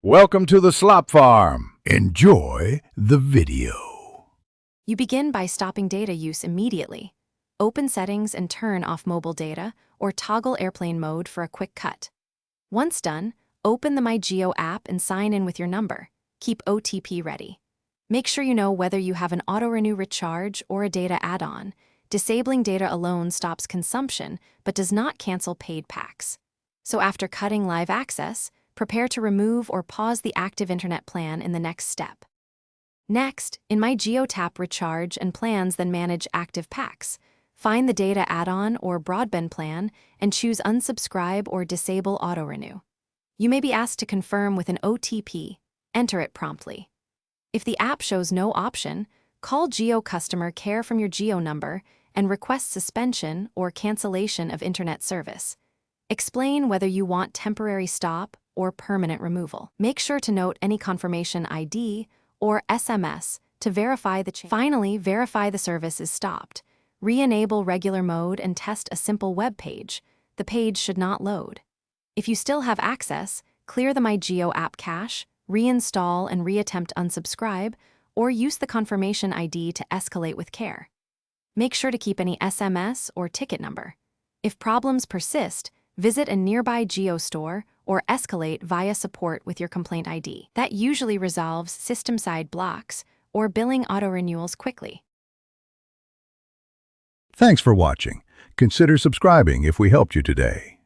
Welcome to the slop farm. Enjoy the video. You begin by stopping data use immediately. Open settings and turn off mobile data or toggle airplane mode for a quick cut. Once done, open the My Jio app and sign in with your number. Keep OTP ready. Make sure you know whether you have an auto-renew recharge or a data add-on. Disabling data alone stops consumption but does not cancel paid packs. So after cutting live access, prepare to remove or pause the active internet plan in the next step. Next, in My Jio tap Recharge and Plans, then manage active packs. Find the data add-on or broadband plan and choose unsubscribe or disable auto-renew. You may be asked to confirm with an OTP. Enter it promptly. If the app shows no option, call Jio customer care from your Jio number and request suspension or cancellation of internet service. Explain whether you want temporary stop or permanent removal. Make sure to note any confirmation ID or SMS to verify the change. Finally, verify the service is stopped. Re-enable regular mode and test a simple web page. The page should not load. If you still have access, clear the My Jio app cache, reinstall and reattempt unsubscribe, or use the confirmation ID to escalate with care. Make sure to keep any SMS or ticket number. If problems persist, visit a nearby Jio store or escalate via support with your complaint ID. That usually resolves system-side blocks or billing auto-renewals quickly. Thanks for watching. Consider subscribing if we helped you today.